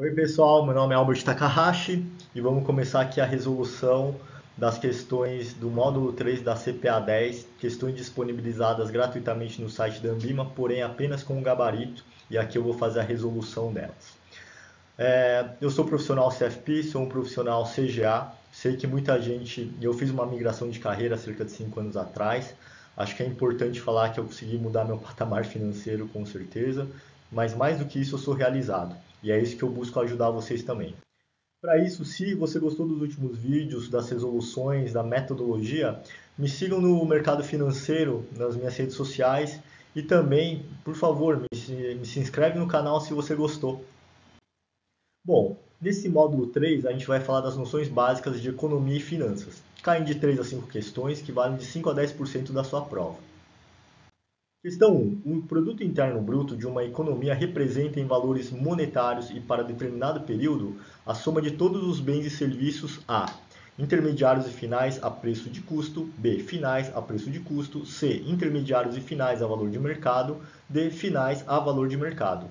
Oi pessoal, meu nome é Albert Takahashi e vamos começar aqui a resolução das questões do módulo 3 da CPA 10, questões disponibilizadas gratuitamente no site da Ambima, porém apenas com o gabarito, e aqui eu vou fazer a resolução delas. Eu sou profissional CFP, sou um profissional CGA, sei que muita gente, eu fiz uma migração de carreira há cerca de 5 anos atrás, acho que é importante falar que eu consegui mudar meu patamar financeiro com certeza, mas mais do que isso eu sou realizado, e é isso que eu busco ajudar vocês também. Para isso, se você gostou dos últimos vídeos, das resoluções, da metodologia, me sigam no mercado financeiro, nas minhas redes sociais e também, por favor, se inscreve no canal se você gostou. Bom, nesse módulo 3 a gente vai falar das noções básicas de economia e finanças. Caem de 3 a 5 questões que valem de 5 a 10% da sua prova. Questão 1. O produto interno bruto de uma economia representa em valores monetários e para determinado período a soma de todos os bens e serviços a intermediários e finais a preço de custo, b. finais a preço de custo, c. intermediários e finais a valor de mercado, d. finais a valor de mercado.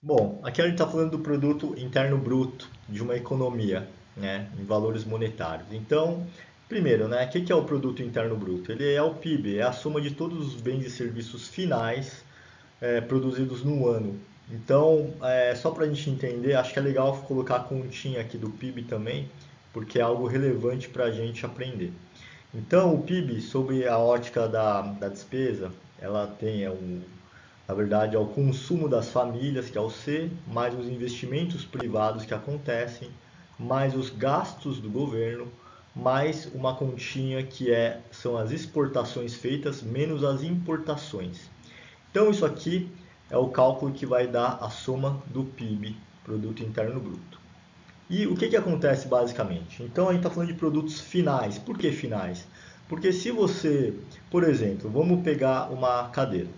Bom, aqui a gente está falando do produto interno bruto de uma economia, né, em valores monetários. Então, primeiro, né, o que é o produto interno bruto? Ele é o PIB, é a soma de todos os bens e serviços finais produzidos no ano. Então, só para a gente entender, acho que é legal colocar a continha aqui do PIB também, porque é algo relevante para a gente aprender. Então, o PIB, sob a ótica da despesa, ela tem na verdade, é o consumo das famílias, que é o C, mais os investimentos privados que acontecem, mais os gastos do governo, mais uma continha que são as exportações feitas menos as importações. Então, isso aqui é o cálculo que vai dar a soma do PIB, Produto Interno Bruto. E o que acontece basicamente? Então, a gente está falando de produtos finais. Por que finais? Porque se você, por exemplo, vamos pegar uma cadeira.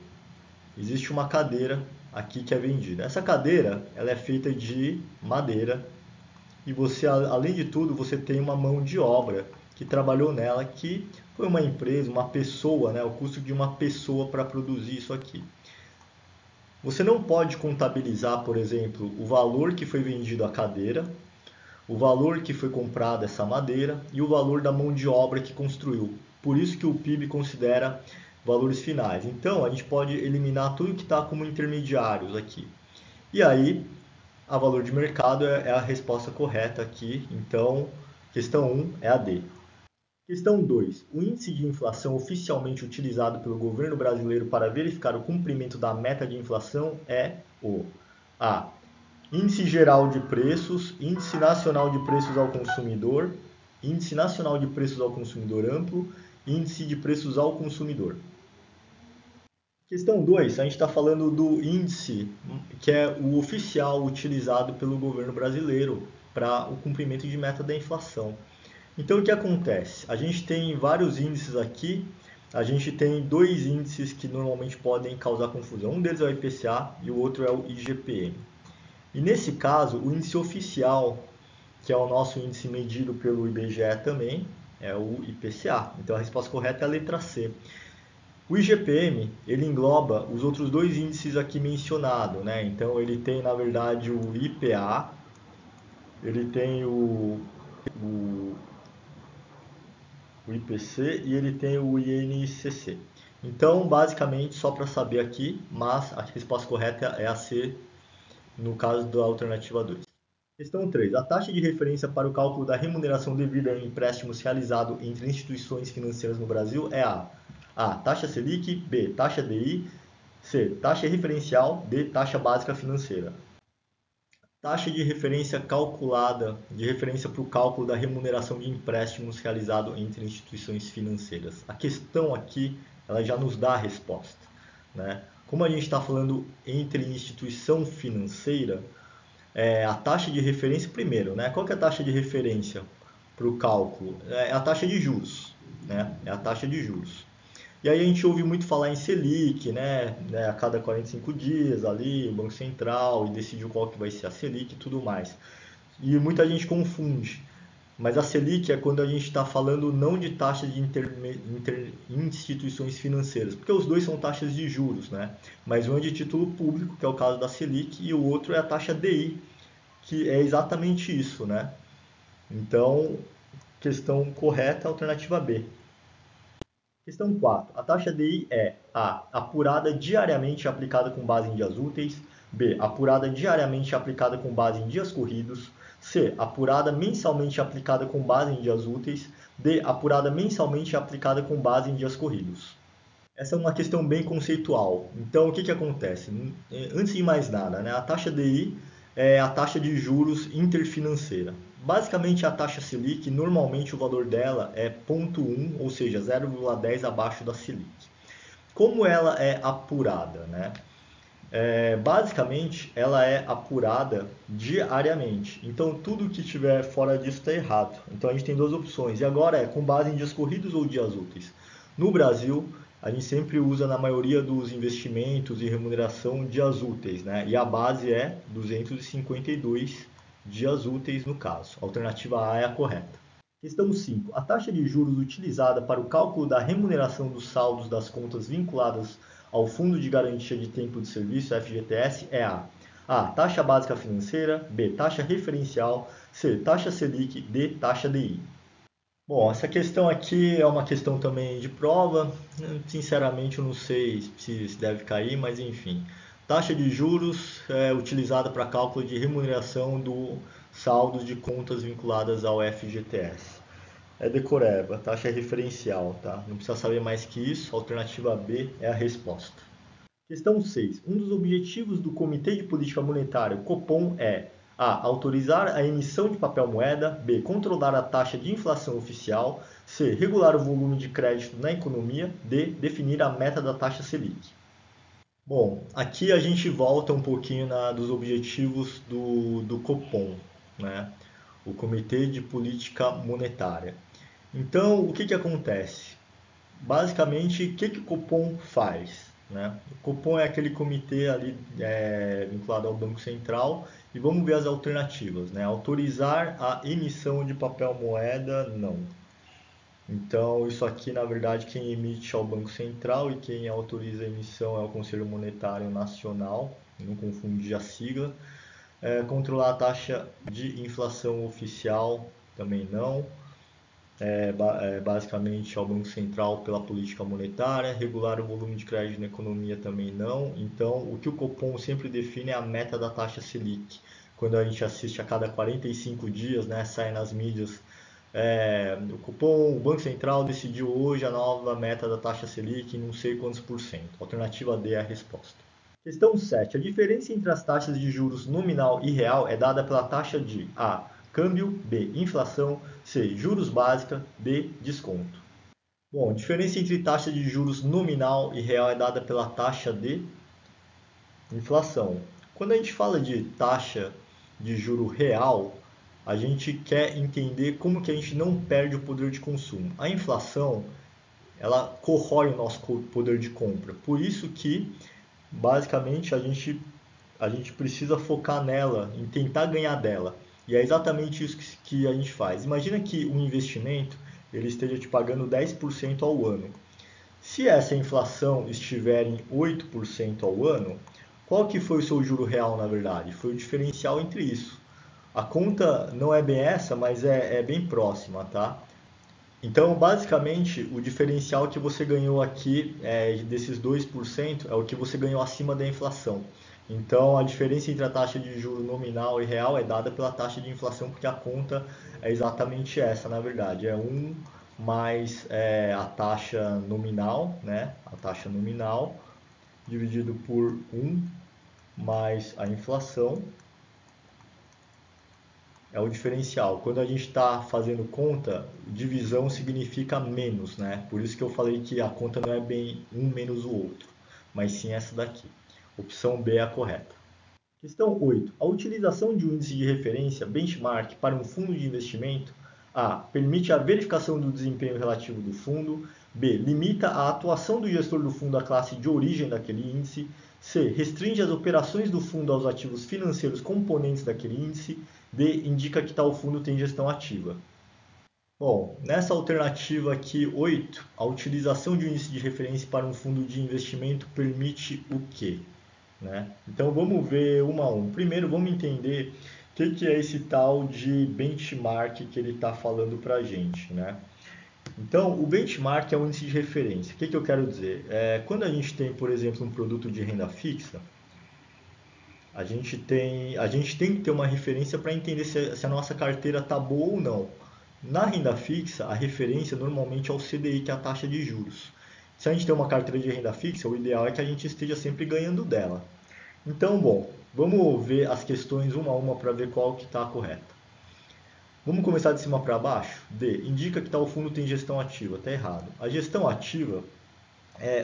Existe uma cadeira aqui que é vendida. Essa cadeira ela é feita de madeira e você, além de tudo, você tem uma mão de obra que trabalhou nela, que foi uma empresa, uma pessoa, né? O custo de uma pessoa para produzir isso aqui. Você não pode contabilizar, por exemplo, o valor que foi vendido a cadeira, o valor que foi comprada essa madeira e o valor da mão de obra que construiu. Por isso que o PIB considera valores finais. Então, a gente pode eliminar tudo que está como intermediários aqui. E aí, a valor de mercado é a resposta correta aqui. Então, questão 1 é a D. Questão 2. O índice de inflação oficialmente utilizado pelo governo brasileiro para verificar o cumprimento da meta de inflação é o A. Índice geral de preços, Índice nacional de preços ao consumidor, Índice nacional de preços ao consumidor amplo, Índice de preços ao consumidor. Questão 2, a gente está falando do índice que é o oficial utilizado pelo governo brasileiro para o cumprimento de meta da inflação. Então, o que acontece? A gente tem vários índices aqui, a gente tem dois índices que normalmente podem causar confusão. Um deles é o IPCA e o outro é o IGPM. E nesse caso, o índice oficial, que é o nosso índice medido pelo IBGE também, é o IPCA. Então, a resposta correta é a letra C. O IGPM, ele engloba os outros dois índices aqui mencionados, né? Então ele tem, na verdade, o IPA, ele tem o IPC e ele tem o INCC. Então, basicamente, só para saber aqui, mas a resposta correta é a C, no caso da alternativa 2. Questão 3. A taxa de referência para o cálculo da remuneração devida em empréstimos realizado entre instituições financeiras no Brasil é a taxa Selic, B, taxa DI, C, taxa referencial, D, taxa básica financeira. Taxa de referência calculada, de referência para o cálculo da remuneração de empréstimos realizado entre instituições financeiras. A questão aqui, ela já nos dá a resposta, né? Como a gente está falando entre instituição financeira, a taxa de referência primeiro, né? Qual que é a taxa de referência para o cálculo? É a taxa de juros, né? É a taxa de juros. E aí a gente ouve muito falar em Selic, né? A cada 45 dias ali, o Banco Central decidiu qual que vai ser a Selic e tudo mais. E muita gente confunde. Mas a Selic é quando a gente está falando não de taxas de instituições financeiras, porque os dois são taxas de juros, né? Mas um é de título público, que é o caso da Selic, e o outro é a taxa DI, que é exatamente isso, né? Então, questão correta, alternativa B. Questão 4. A taxa DI é A. Apurada diariamente e aplicada com base em dias úteis. B. Apurada diariamente e aplicada com base em dias corridos. C. Apurada mensalmente e aplicada com base em dias úteis. D. Apurada mensalmente e aplicada com base em dias corridos. Essa é uma questão bem conceitual. Então, o que acontece? Antes de mais nada, né, a taxa DI é a taxa de juros interfinanceira. Basicamente, a taxa Selic, normalmente o valor dela é 0,1, ou seja, 0,10 abaixo da Selic. Como ela é apurada? Né? Basicamente, ela é apurada diariamente. Então, tudo que estiver fora disso está errado. Então, a gente tem duas opções. E agora com base em dias corridos ou dias úteis? No Brasil, a gente sempre usa na maioria dos investimentos e remuneração dias úteis, né? E a base é 252 dias úteis no caso. A alternativa A é a correta. Questão 5. A taxa de juros utilizada para o cálculo da remuneração dos saldos das contas vinculadas ao Fundo de Garantia de Tempo de Serviço, FGTS, é a taxa básica financeira, B, taxa referencial, C, taxa Selic, D, taxa DI. Bom, essa questão aqui é uma questão também de prova. Sinceramente, eu não sei se deve cair, mas enfim. Taxa de juros é utilizada para cálculo de remuneração do saldos de contas vinculadas ao FGTS. É decoreba, taxa referencial, tá? Não precisa saber mais que isso. A alternativa B é a resposta. Questão 6. Um dos objetivos do Comitê de Política Monetária, o Copom, é A. Autorizar a emissão de papel moeda. B. Controlar a taxa de inflação oficial. C. Regular o volume de crédito na economia. D. Definir a meta da taxa Selic. Bom, aqui a gente volta um pouquinho dos objetivos do Copom, né? O Comitê de Política Monetária. Então, o que acontece? Basicamente, o que o Copom faz? Né? O Copom é aquele comitê ali vinculado ao Banco Central e vamos ver as alternativas. Né? Autorizar a emissão de papel moeda, não. Então, isso aqui, na verdade, quem emite é o Banco Central e quem autoriza a emissão é o Conselho Monetário Nacional, não confundir a sigla. Controlar a taxa de inflação oficial, também não. Basicamente ao Banco Central pela política monetária, regular o volume de crédito na economia também não. Então, o que o Copom sempre define é a meta da taxa Selic. Quando a gente assiste a cada 45 dias, né, sai nas mídias, o Copom, o Banco Central decidiu hoje a nova meta da taxa Selic em não sei quantos por cento. Alternativa D é a resposta. Questão 7. A diferença entre as taxas de juros nominal e real é dada pela taxa de A. Câmbio, B. Inflação, C. Juros básica, D. Desconto. Bom, a diferença entre taxa de juros nominal e real é dada pela taxa de inflação. Quando a gente fala de taxa de juro real, a gente quer entender como que a gente não perde o poder de consumo. A inflação, ela corrói o nosso poder de compra. Por isso que, basicamente, a gente precisa focar nela, em tentar ganhar dela. E é exatamente isso que a gente faz. Imagina que um investimento ele esteja te pagando 10% ao ano. Se essa inflação estiver em 8% ao ano, qual que foi o seu juro real, na verdade? Foi o diferencial entre isso. A conta não é bem essa, mas é bem próxima, tá? Então, basicamente, o diferencial que você ganhou aqui desses 2% é o que você ganhou acima da inflação. Então, a diferença entre a taxa de juro nominal e real é dada pela taxa de inflação, porque a conta é exatamente essa, na verdade. É 1 mais a taxa nominal, né? A taxa nominal, dividido por 1 mais a inflação, é o diferencial. Quando a gente está fazendo conta, divisão significa menos, né? Por isso que eu falei que a conta não é bem um menos o outro, mas sim essa daqui. Opção B é a correta. Questão 8. A utilização de um índice de referência, benchmark, para um fundo de investimento A. Permite a verificação do desempenho relativo do fundo. B. Limita a atuação do gestor do fundo à classe de origem daquele índice. C. Restringe as operações do fundo aos ativos financeiros componentes daquele índice. D. Indica que tal fundo tem gestão ativa. Bom, nessa alternativa aqui, 8, a utilização de um índice de referência para um fundo de investimento permite o quê? Né? Então vamos ver uma a um. Primeiro vamos entender que é esse tal de benchmark que ele está falando para a gente, né? Então, o benchmark é um índice de referência. O que eu quero dizer? Quando a gente tem, por exemplo, um produto de renda fixa, a gente tem que ter uma referência para entender se a nossa carteira está boa ou não. Na renda fixa, a referência normalmente é o CDI, que é a taxa de juros. Se a gente tem uma carteira de renda fixa, o ideal é que a gente esteja sempre ganhando dela. Então, bom, vamos ver as questões uma a uma para ver qual que está correta. Vamos começar de cima para baixo? D. Indica que tal fundo tem gestão ativa. Está errado. A gestão ativa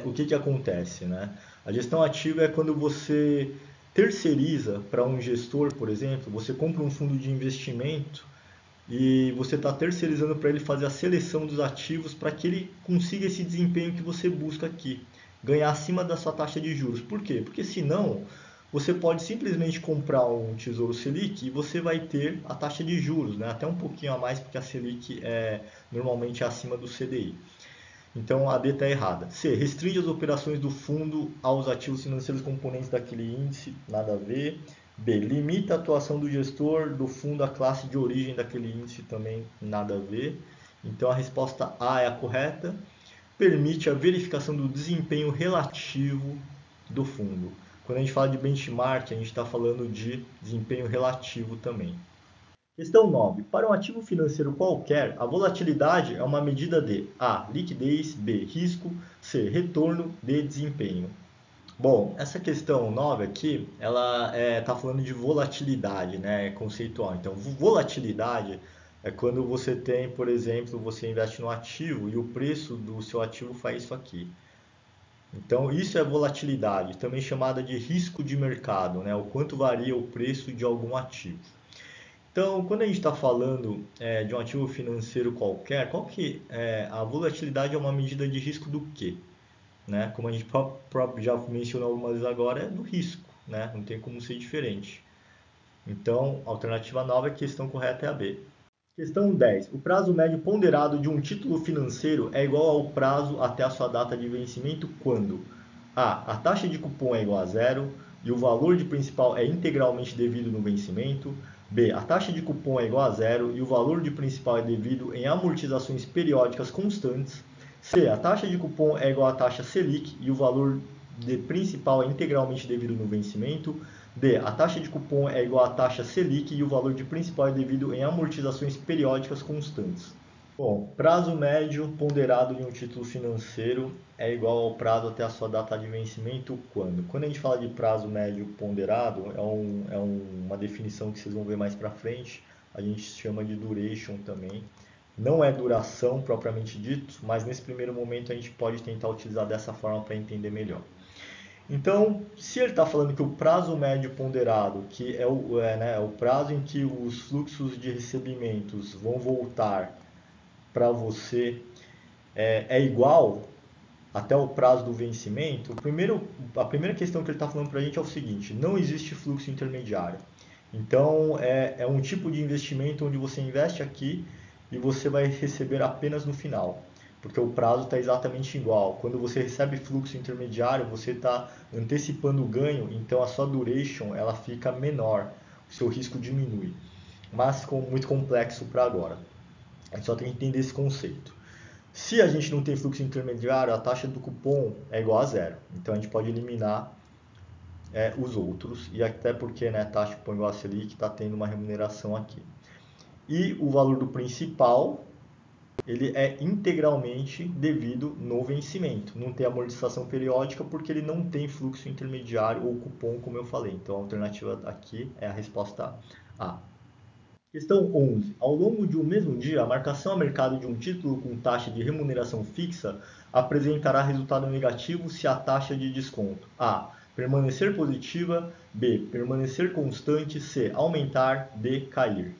o que acontece, né? A gestão ativa é quando você terceiriza para um gestor, por exemplo, você compra um fundo de investimento e você está terceirizando para ele fazer a seleção dos ativos para que ele consiga esse desempenho que você busca aqui, ganhar acima da sua taxa de juros. Por quê? Porque senão você pode simplesmente comprar um Tesouro Selic e você vai ter a taxa de juros, né? Até um pouquinho a mais, porque a Selic normalmente é acima do CDI. Então a D está errada. C. Restringe as operações do fundo aos ativos financeiros componentes daquele índice, nada a ver. B. Limita a atuação do gestor do fundo à classe de origem daquele índice, também nada a ver. Então a resposta A é a correta. Permite a verificação do desempenho relativo do fundo. Quando a gente fala de benchmark, a gente está falando de desempenho relativo também. Questão 9. Para um ativo financeiro qualquer, a volatilidade é uma medida de A. Liquidez, B. Risco, C. Retorno, D. Desempenho. Bom, essa questão 9 aqui, ela está falando de volatilidade, né? É conceitual. Então, volatilidade é quando você tem, por exemplo, você investe no ativo e o preço do seu ativo faz isso aqui. Então, isso é volatilidade, também chamada de risco de mercado, né? O quanto varia o preço de algum ativo. Então, quando a gente está falando de um ativo financeiro qualquer, a volatilidade é uma medida de risco do quê? Né? Como a gente próprio já mencionou algumas vezes agora, é do risco, né? Não tem como ser diferente. Então, a alternativa 9, a questão correta é a B. Questão 10. O prazo médio ponderado de um título financeiro é igual ao prazo até a sua data de vencimento quando A taxa de cupom é igual a zero e o valor de principal é integralmente devido no vencimento. B. A taxa de cupom é igual a zero e o valor de principal é devido em amortizações periódicas constantes. C. A taxa de cupom é igual à taxa Selic e o valor de principal é integralmente devido no vencimento. D. A taxa de cupom é igual à taxa Selic e o valor de principal é devido em amortizações periódicas constantes. Bom, prazo médio ponderado de um título financeiro é igual ao prazo até a sua data de vencimento quando? Quando a gente fala de prazo médio ponderado, uma definição que vocês vão ver mais para frente, a gente chama de duration também. Não é duração propriamente dito, mas nesse primeiro momento a gente pode tentar utilizar dessa forma para entender melhor. Então, se ele está falando que o prazo médio ponderado, que é o prazo em que os fluxos de recebimentos vão voltar para você, é igual até o prazo do vencimento, a primeira questão que ele está falando para a gente é o seguinte: não existe fluxo intermediário. Então, é um tipo de investimento onde você investe aqui e você vai receber apenas no final, porque o prazo está exatamente igual. Quando você recebe fluxo intermediário, você está antecipando o ganho, então a sua duration ela fica menor, o seu risco diminui. Mas muito complexo para agora. A gente só tem que entender esse conceito. Se a gente não tem fluxo intermediário, a taxa do cupom é igual a zero. Então a gente pode eliminar os outros, e até porque a taxa de cupom igual a Selic está tendo uma remuneração aqui. E o valor do principal, ele é integralmente devido no vencimento. Não tem amortização periódica porque ele não tem fluxo intermediário ou cupom, como eu falei. Então a alternativa aqui é a resposta A. Questão 11. Ao longo de um mesmo dia, a marcação a mercado de um título com taxa de remuneração fixa apresentará resultado negativo se a taxa de desconto A. Permanecer positiva, B. Permanecer constante, C. Aumentar, D. Cair.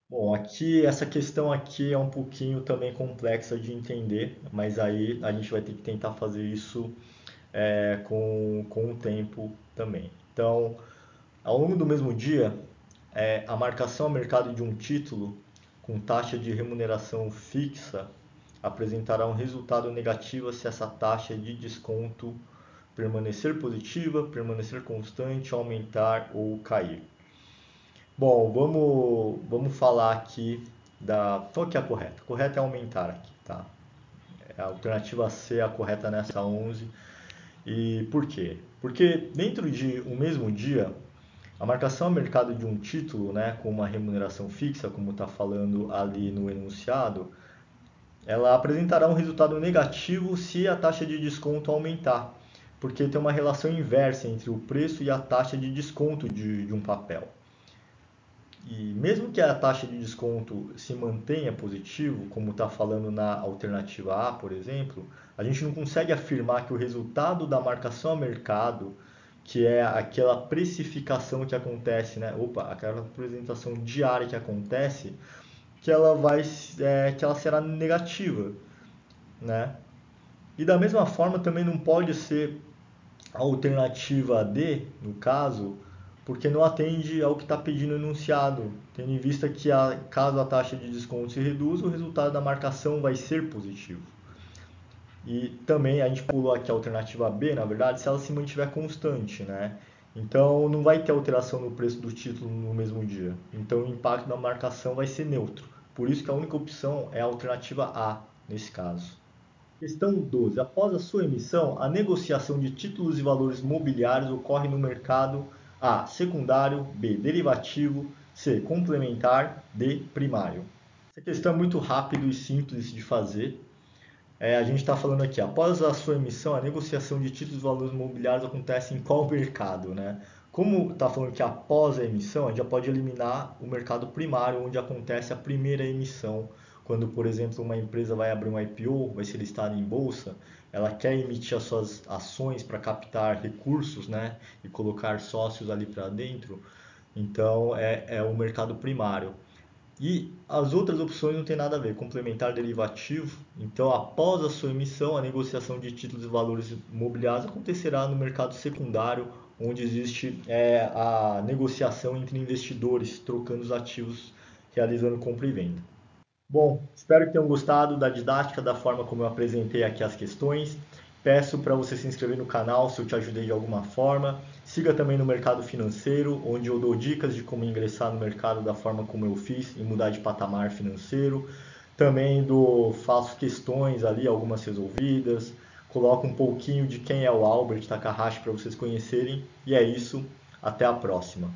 Bom, essa questão aqui é um pouquinho também complexa de entender, mas aí a gente vai ter que tentar fazer isso com o tempo também. Então, ao longo do mesmo dia, a marcação a mercado de um título com taxa de remuneração fixa apresentará um resultado negativo se essa taxa de desconto permanecer positiva, permanecer constante, aumentar ou cair. Bom, vamos falar aqui qual que é a correta? A correta é aumentar aqui, tá? A alternativa C é a correta nessa 11. E por quê? Porque dentro de um mesmo dia, a marcação a mercado de um título, né, com uma remuneração fixa, como está falando ali no enunciado, ela apresentará um resultado negativo se a taxa de desconto aumentar, porque tem uma relação inversa entre o preço e a taxa de desconto de um papel. E mesmo que a taxa de desconto se mantenha positivo, como está falando na alternativa A, por exemplo, a gente não consegue afirmar que o resultado da marcação a mercado, que é aquela precificação que acontece, né? Aquela apresentação diária que acontece, que ela será negativa, né? E da mesma forma também não pode ser a alternativa D, no caso, porque não atende ao que está pedindo o enunciado, tendo em vista que caso a taxa de desconto se reduza, o resultado da marcação vai ser positivo. E também a gente pulou aqui a alternativa B, na verdade, se ela se mantiver constante, né? Então não vai ter alteração no preço do título no mesmo dia. Então o impacto da marcação vai ser neutro. Por isso que a única opção é a alternativa A nesse caso. Questão 12. Após a sua emissão, a negociação de títulos e valores mobiliários ocorre no mercado A. Secundário, B. Derivativo, C. Complementar, D. Primário. Essa questão é muito rápida e simples de fazer. A gente está falando aqui, após a sua emissão, a negociação de títulos e valores mobiliários acontece em qual mercado, né? Como está falando que após a emissão, a gente já pode eliminar o mercado primário, onde acontece a primeira emissão. Quando, por exemplo, uma empresa vai abrir um IPO, vai ser listada em bolsa, ela quer emitir as suas ações para captar recursos, né? E colocar sócios ali para dentro. Então, é o mercado primário. E as outras opções não tem nada a ver, complementar derivativo. Então, após a sua emissão, a negociação de títulos e valores mobiliários acontecerá no mercado secundário, onde existe a negociação entre investidores, trocando os ativos, realizando compra e venda. Bom, espero que tenham gostado da didática, da forma como eu apresentei aqui as questões. Peço para você se inscrever no canal se eu te ajudei de alguma forma. Siga também no Mercado Financeiro, onde eu dou dicas de como ingressar no mercado da forma como eu fiz e mudar de patamar financeiro. Também faço questões ali, algumas resolvidas. Coloco um pouquinho de quem é o Albert Takahashi para vocês conhecerem. E é isso. Até a próxima.